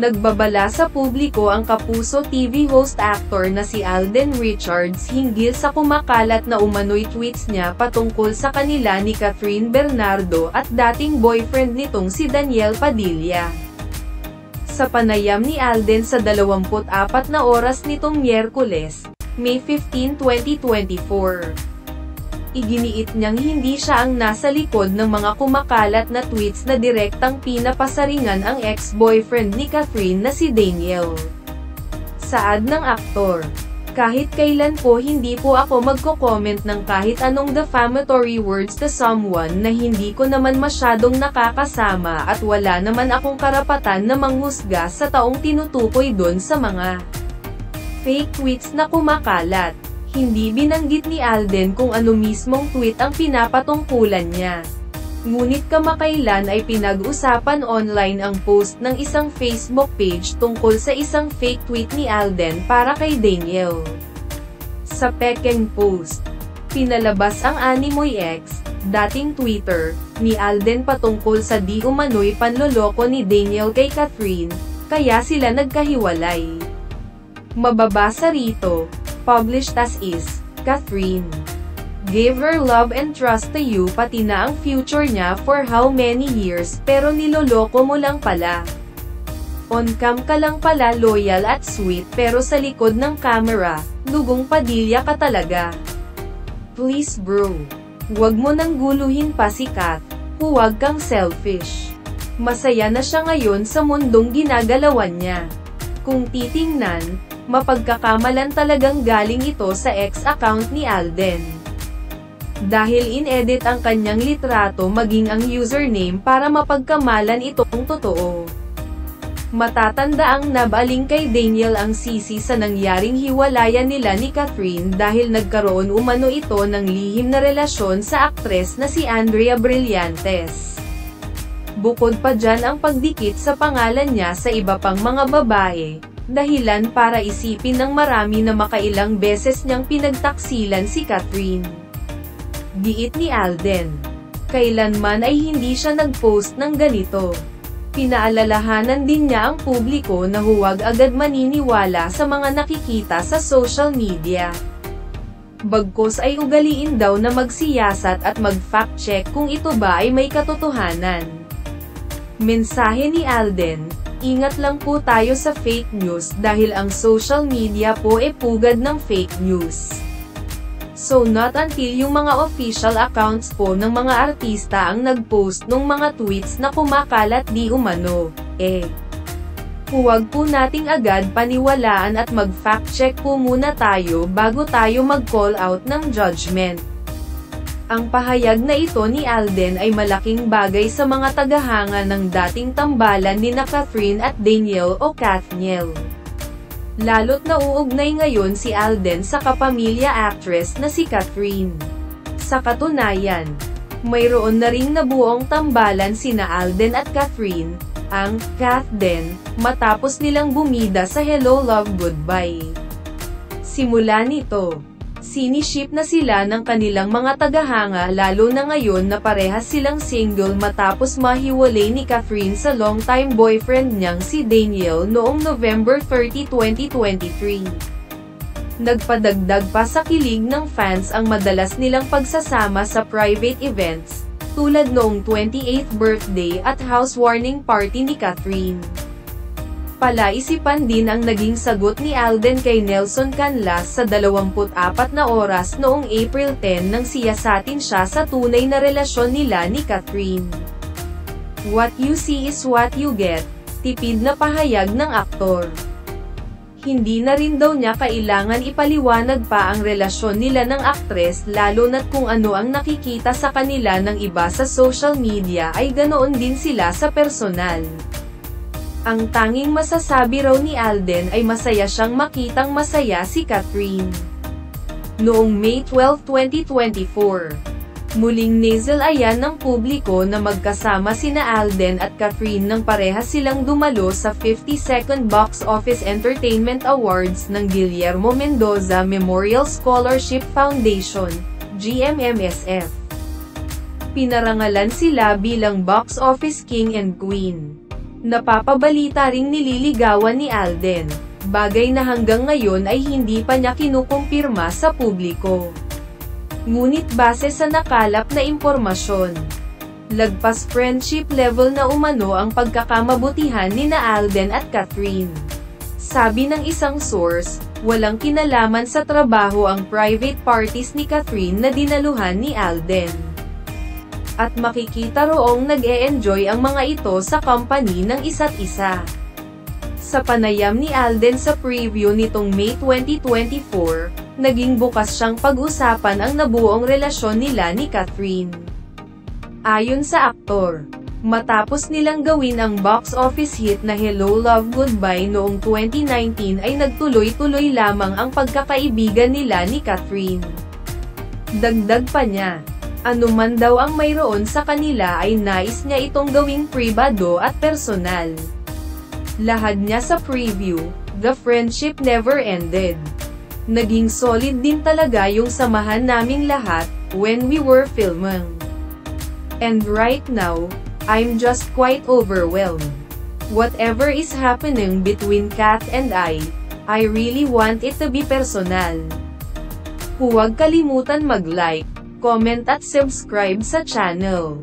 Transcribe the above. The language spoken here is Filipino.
Nagbabala sa publiko ang Kapuso TV host actor na si Alden Richards hinggil sa kumakalat na umano'y tweets niya patungkol sa kanila ni Catherine Bernardo at dating boyfriend nitong si Daniel Padilla. Sa panayam ni Alden sa 24 na oras nitong Miyerkules, May 15, 2024. Iginiit niyang hindi siya ang nasa likod ng mga kumakalat na tweets na direktang pinapasaringan ang ex-boyfriend ni Catherine na si Daniel. Saad ng aktor, "Kahit kailan po hindi po ako magko-comment ng kahit anong defamatory words to someone na hindi ko naman masyadong nakakasama at wala naman akong karapatan na manghusga sa taong tinutukoy doon sa mga fake tweets na kumakalat." Hindi binanggit ni Alden kung ano mismong tweet ang pinapatungkulan niya. Ngunit kamakailan ay pinag-usapan online ang post ng isang Facebook page tungkol sa isang fake tweet ni Alden para kay Daniel. Sa pekeng post, pinalabas ang Animoy X, dating Twitter, ni Alden patungkol sa di umano'y panloloko ni Daniel kay Catherine, kaya sila nagkahiwalay. Mababasa rito, published as is, Catherine gave her love and trust to you pati na ang future niya for how many years pero niloloko mo lang pala. On cam ka lang pala loyal at sweet pero sa likod ng camera, dugong Padilla ka talaga. Please bro, huwag mo nang guluhin pa si Kat, huwag kang selfish. Masaya na siya ngayon sa mundong ginagalawan niya. Kung titingnan, mapagkakamalan talagang galing ito sa ex-account ni Alden. Dahil in-edit ang kanyang litrato maging ang username para mapagkamalan itong totoo. Matatanda ang nabaling kay Daniel ang sisi sa nangyaring hiwalayan nila ni Catherine dahil nagkaroon umano ito ng lihim na relasyon sa aktres na si Andrea Brillantes. Bukod pa dyan ang pagdikit sa pangalan niya sa iba pang mga babae, dahilan para isipin ng marami na makailang beses niyang pinagtaksilan si Catherine. Giit ni Alden, kailanman ay hindi siya nag-post ng ganito. Pinaalalahanan din niya ang publiko na huwag agad maniniwala sa mga nakikita sa social media. Bagkus ay ugaliin daw na magsiyasat at mag-fact check kung ito ba ay may katotohanan. Mensahe ni Alden, "Ingat lang po tayo sa fake news dahil ang social media po e pugad ng fake news. So not until yung mga official accounts po ng mga artista ang nag-post ng mga tweets na kumakalat di umano, huwag po nating agad paniwalaan at mag-fact check po muna tayo bago tayo mag-call out ng judgment." Ang pahayag na ito ni Alden ay malaking bagay sa mga tagahanga ng dating tambalan nina Catherine at Daniel o Kathniel. Lalo't nauugnay ngayon si Alden sa kapamilya actress na si Catherine. Sa katunayan, mayroon na ring nabuong tambalan sina Alden at Catherine, ang Kathden, matapos nilang bumida sa Hello Love Goodbye. Simula nito, siniship na sila ng kanilang mga tagahanga lalo na ngayon na parehas silang single matapos mahiwalay ni Catherine sa longtime boyfriend niyang si Daniel noong November 30, 2023. Nagpadagdag pa sa kilig ng fans ang madalas nilang pagsasama sa private events, tulad noong 28th birthday at housewarming party ni Catherine. Palaisipan din ang naging sagot ni Alden kay Nelson Canlas sa 24 na oras noong April 10 nang siyasatin siya sa tunay na relasyon nila ni Catherine. "What you see is what you get," tipid na pahayag ng aktor. Hindi na rin daw niya kailangan ipaliwanag pa ang relasyon nila ng aktres lalo na't kung ano ang nakikita sa kanila ng iba sa social media ay ganoon din sila sa personal. Ang tanging masasabi raw ni Alden ay masaya siyang makitang masaya si Catherine. Noong May 12, 2024, muling nilayan ng publiko na magkasama sina Alden at Catherine nang parehas silang dumalo sa 52nd Box Office Entertainment Awards ng Guillermo Mendoza Memorial Scholarship Foundation, GMMSF. Pinarangalan sila bilang Box Office King and Queen. Napapabalita ring nililigawan ni Alden, bagay na hanggang ngayon ay hindi pa niya kinukumpirma sa publiko. Ngunit base sa nakalap na impormasyon, lagpas friendship level na umano ang pagkakamabutihan nina Alden at Catherine. Sabi ng isang source, walang kinalaman sa trabaho ang private parties ni Catherine na dinaluhan ni Alden. At makikita roong nag-e-enjoy ang mga ito sa company ng isa't isa. Sa panayam ni Alden sa preview nitong May 2024, naging bukas siyang pag-usapan ang nabuong relasyon nila ni Catherine. Ayon sa aktor, matapos nilang gawin ang box office hit na Hello Love Goodbye noong 2019 ay nagtuloy-tuloy lamang ang pagkakaibigan nila ni Catherine. Dagdag pa niya, anuman daw ang mayroon sa kanila ay nais niya itong gawing pribado at personal. Lahad niya sa preview, the friendship never ended. Naging solid din talaga yung samahan naming lahat, when we were filming. And right now, I'm just quite overwhelmed. Whatever is happening between Kat and I really want it to be personal. Huwag kalimutan mag-like, comment at subscribe sa channel.